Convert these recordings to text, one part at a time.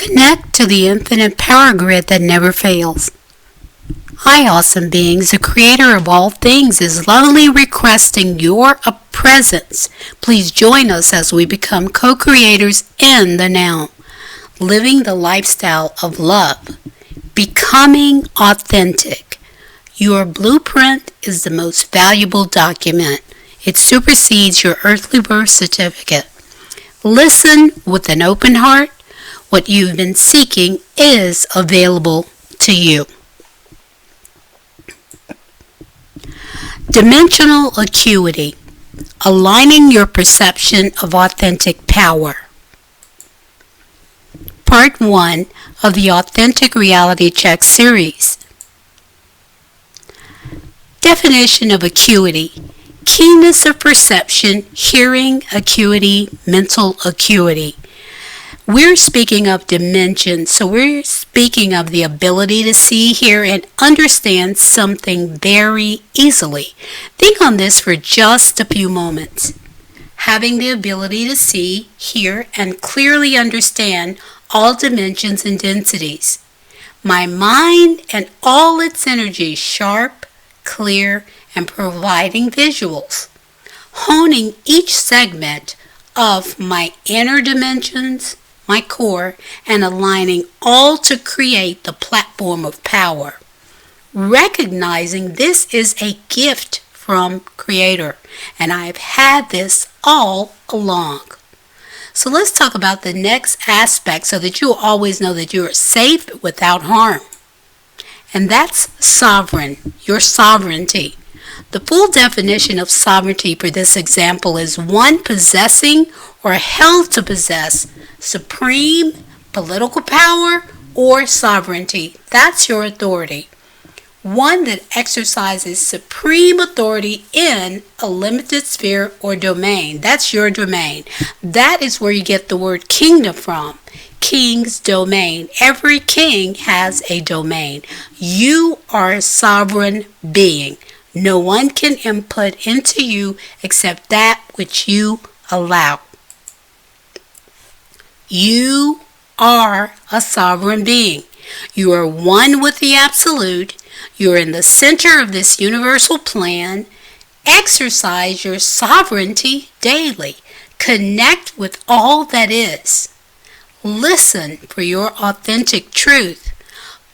Connect to the infinite power grid that never fails. Hi, awesome beings. The creator of all things is lovingly requesting your presence. Please join us as we become co-creators in the now, living the lifestyle of love, becoming authentic. Your blueprint is the most valuable document. It supersedes your earthly birth certificate. Listen with an open heart. What you've been seeking is available to you. Dimensional acuity, aligning your perception of authentic power. Part 1 of the Authentic Reality Check series. Definition of acuity: keenness of perception, hearing acuity, mental acuity. We're speaking of dimensions, so we're speaking of the ability to see, hear, and understand something very easily. Think on this for just a few moments. Having the ability to see, hear, and clearly understand all dimensions and densities. My mind and all its energy sharp, clear, and providing visuals. Honing each segment of my inner dimensions, my core, and aligning all to create the platform of power. Recognizing this is a gift from Creator, and I've had this all along. So let's talk about the next aspect so that you'll always know that you are safe without harm. And that's sovereign, your sovereignty. The full definition of sovereignty for this example is one possessing or held to possess supreme political power or sovereignty. That's your authority. One that exercises supreme authority in a limited sphere or domain. That's your domain. That is where you get the word kingdom from. King's domain. Every king has a domain. You are a sovereign being. No one can input into you except that which you allow. You are a sovereign being. You are one with the Absolute. You are in the center of this universal plan. Exercise your sovereignty daily. Connect with all that is. Listen for your authentic truth.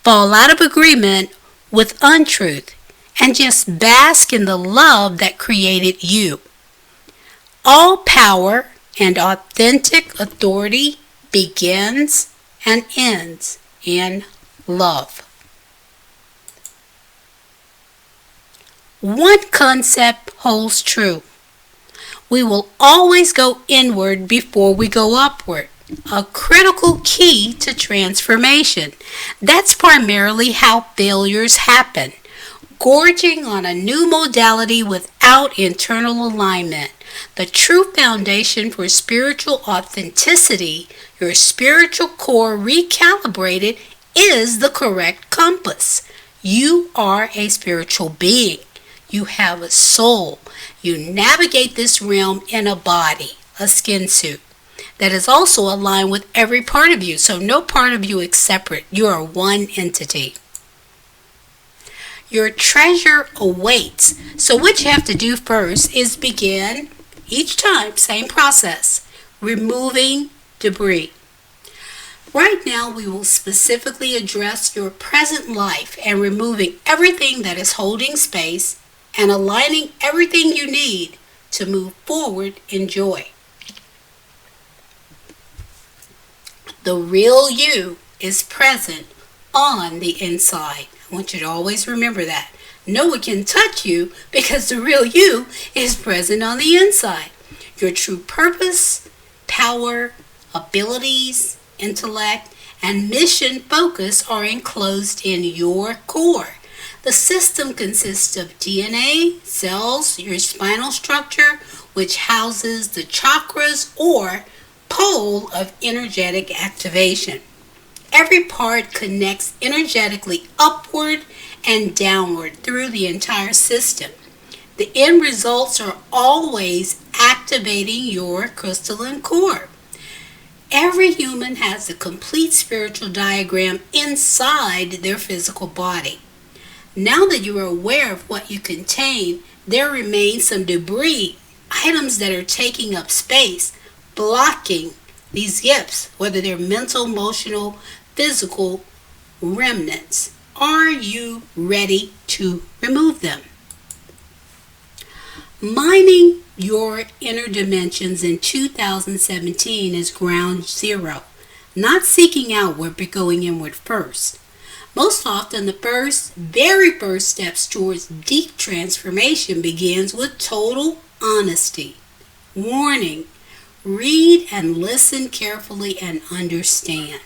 Fall out of agreement with untruth. And just bask in the love that created you. All power and authentic authority begins and ends in love. One concept holds true. We will always go inward before we go upward. A critical key to transformation. That's primarily how failures happen. Gorging on a new modality without internal alignment. The true foundation for spiritual authenticity, your spiritual core recalibrated, is the correct compass. You are a spiritual being. You have a soul. You navigate this realm in a body, a skin suit, that is also aligned with every part of you. So no part of you is separate. You are one entity. Your treasure awaits. So what you have to do first is begin, each time, same process, removing debris. Right now we will specifically address your present life and removing everything that is holding space and aligning everything you need to move forward in joy. The real you is present on the inside. I want you to always remember that. No one can touch you because the real you is present on the inside. Your true purpose, power, abilities, intellect, and mission focus are enclosed in your core. The system consists of DNA, cells, your spinal structure, which houses the chakras or pole of energetic activation. Every part connects energetically upward and downward through the entire system. The end results are always activating your crystalline core. Every human has a complete spiritual diagram inside their physical body. Now that you are aware of what you contain, there remains some debris, items that are taking up space, blocking these gifts, whether they're mental, emotional, physical remnants. Are you ready to remove them? Mining your inner dimensions in 2017 is ground zero, not seeking outward but going inward first. Most often, the very first steps towards deep transformation begins with total honesty. Warning: read and listen carefully and understand.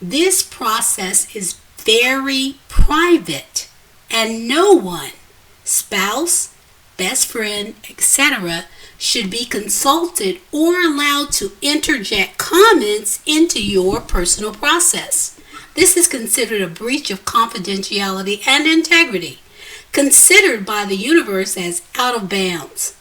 This process is very private, and no one, spouse, best friend, etc., should be consulted or allowed to interject comments into your personal process. This is considered a breach of confidentiality and integrity, considered by the universe as out of bounds.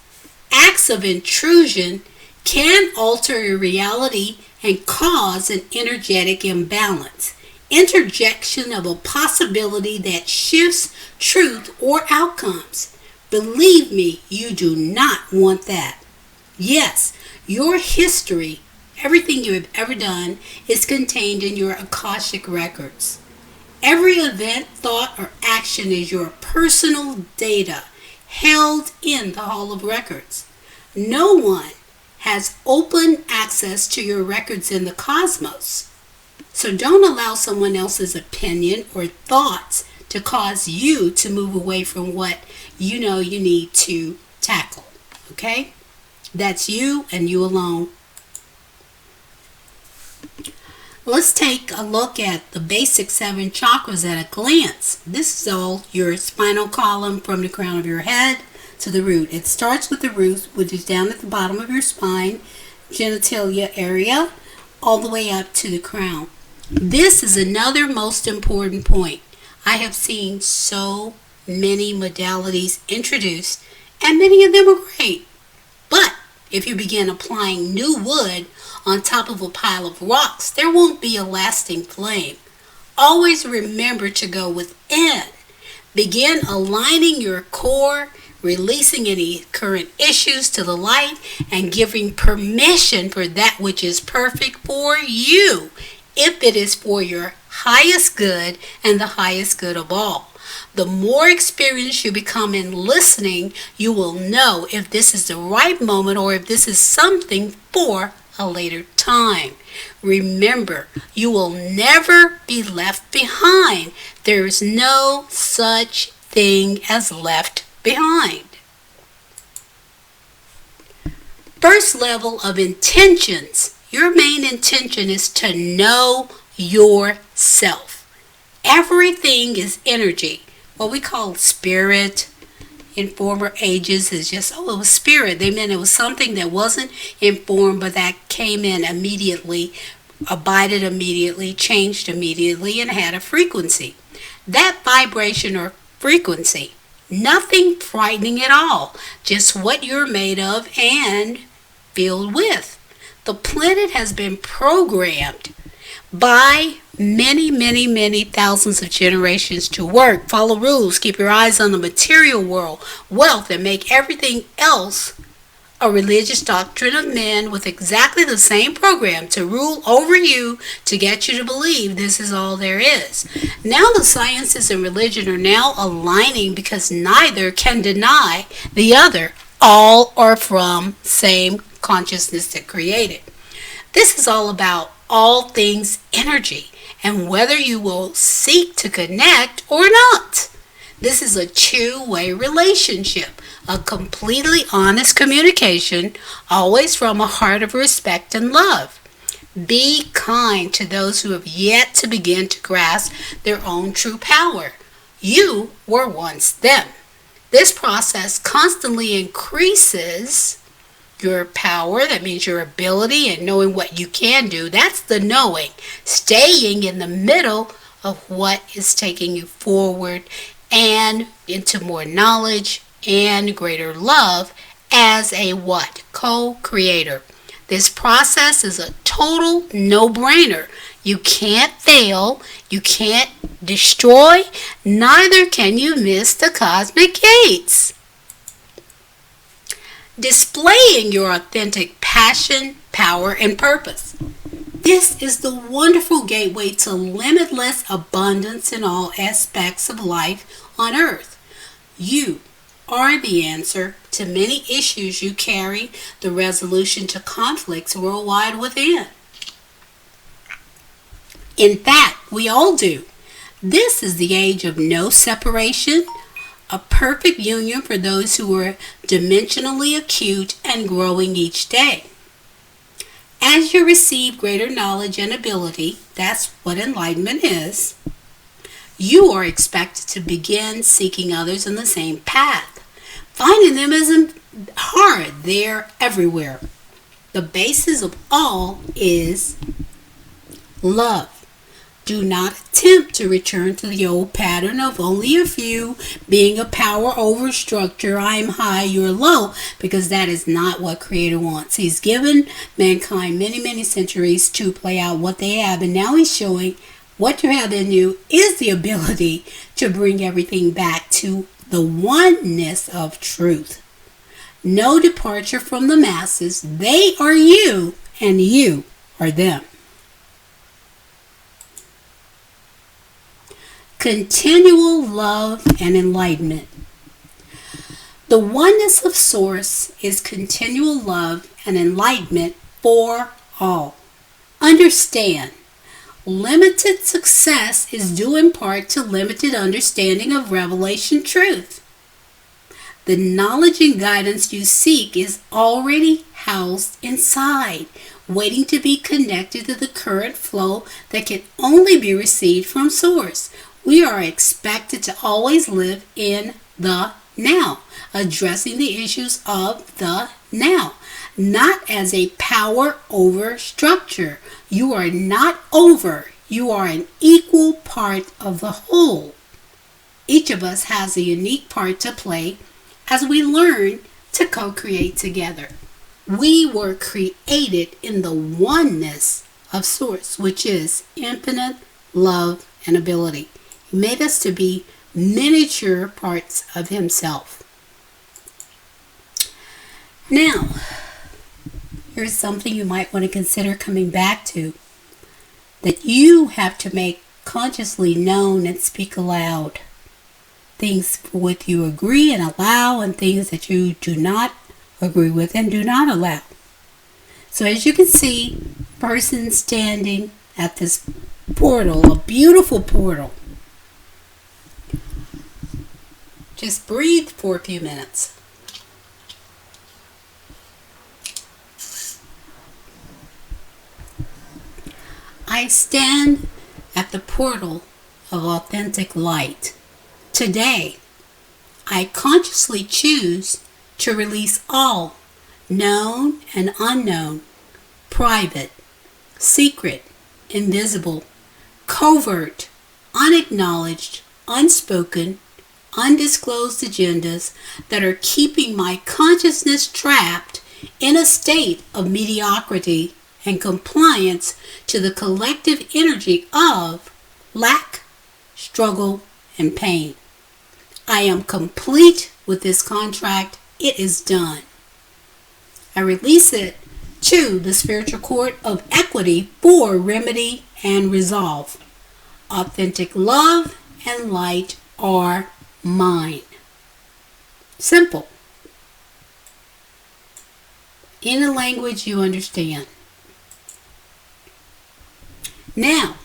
Acts of intrusion can alter your reality and cause an energetic imbalance. Interjection of a possibility that shifts truth or outcomes. Believe me, you do not want that. Yes, your history, everything you have ever done, is contained in your Akashic records. Every event, thought, or action is your personal data held in the Hall of Records. No one has open access to your records in the cosmos. So don't allow someone else's opinion or thoughts to cause you to move away from what you know you need to tackle. Okay? That's you and you alone. Let's take a look at the basic 7 chakras at a glance. This is all your spinal column from the crown of your head to the root. It starts with the root, which is down at the bottom of your spine, genitalia area, all the way up to the crown. This is another most important point. I have seen so many modalities introduced, and many of them are great. But if you begin applying new wood on top of a pile of rocks, there won't be a lasting flame. Always remember to go within. Begin aligning your core, releasing any current issues to the light, and giving permission for that which is perfect for you, if it is for your highest good and the highest good of all. The more experienced you become in listening, you will know if this is the right moment or if this is something for a later time. Remember, you will never be left behind. There is no such thing as left behind. First level of intentions. Your main intention is to know yourself. Everything is energy. What we call spirit in former ages is just, it was spirit. They meant it was something that wasn't in form, but that came in immediately, abided immediately, changed immediately, and had a frequency. That vibration or frequency, nothing frightening at all, just what you're made of and filled with. The planet has been programmed by many thousands of generations to work, follow rules, keep your eyes on the material world, wealth, and make everything else a religious doctrine of men with exactly the same program to rule over you, to get you to believe this is all there is. Now the sciences and religion are now aligning because neither can deny the other. All are from same consciousness that created. This is all about all things energy and whether you will seek to connect or not. This is a two-way relationship, a completely honest communication, always from a heart of respect and love. Be kind to those who have yet to begin to grasp their own true power. You were once them. This process constantly increases your power. That means your ability and knowing what you can do. That's the knowing. Staying in the middle of what is taking you forward and into more knowledge and greater love as a what? Co-creator. This process is a total no-brainer. You can't fail, you can't destroy, neither can you miss the cosmic gates. Displaying your authentic passion, power, and purpose. This is the wonderful gateway to limitless abundance in all aspects of life on earth. You are the answer to many issues you carry, the resolution to conflicts worldwide within. In fact, we all do. This is the age of no separation, a perfect union for those who are dimensionally acute and growing each day. As you receive greater knowledge and ability, that's what enlightenment is, you are expected to begin seeking others in the same path. Finding them isn't hard, they're everywhere. The basis of all is love. Do not attempt to return to the old pattern of only a few being a power over structure. I'm high, you're low, because that is not what Creator wants. He's given mankind many, many centuries to play out what they have, and now He's showing what you have in you is the ability to bring everything back to the oneness of truth. No departure from the masses. They are you, and you are them. Continual love and enlightenment. The oneness of Source is continual love and enlightenment for all. Understand, limited success is due in part to limited understanding of revelation truth. The knowledge and guidance you seek is already housed inside, waiting to be connected to the current flow that can only be received from Source. We are expected to always live in the now, addressing the issues of the now, not as a power over structure. You are not over. You are an equal part of the whole. Each of us has a unique part to play as we learn to co-create together. We were created in the oneness of Source, which is infinite love and ability. He made us to be miniature parts of Himself. Now, here's something you might want to consider coming back to, that you have to make consciously known and speak aloud. Things with you agree and allow, and things that you do not agree with and do not allow. So as you can see, person standing at this portal, a beautiful portal. Just breathe for a few minutes. I stand at the portal of authentic light. Today, I consciously choose to release all known and unknown, private, secret, invisible, covert, unacknowledged, unspoken, undisclosed agendas that are keeping my consciousness trapped in a state of mediocrity and compliance to the collective energy of lack, struggle, and pain. I am complete with this contract. It is done. I release it to the spiritual court of equity for remedy and resolve. Authentic love and light are mine. Simple. In a language you understand. Now,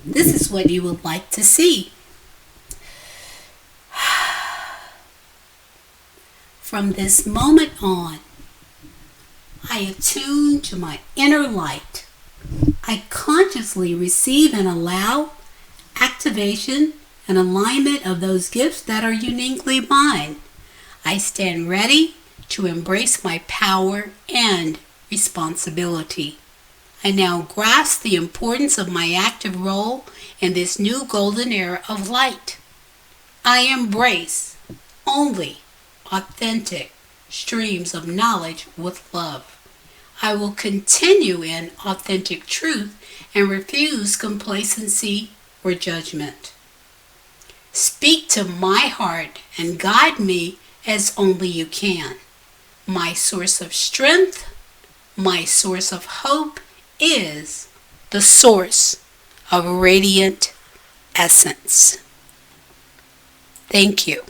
this is what you would like to see. From this moment on, I attune to my inner light. I consciously receive and allow activation and alignment of those gifts that are uniquely mine. I stand ready to embrace my power and responsibility. I now grasp the importance of my active role in this new golden era of light. I embrace only authentic streams of knowledge with love. I will continue in authentic truth and refuse complacency or judgment. Speak to my heart and guide me as only you can. My source of strength, my source of hope is the source of radiant essence. Thank you.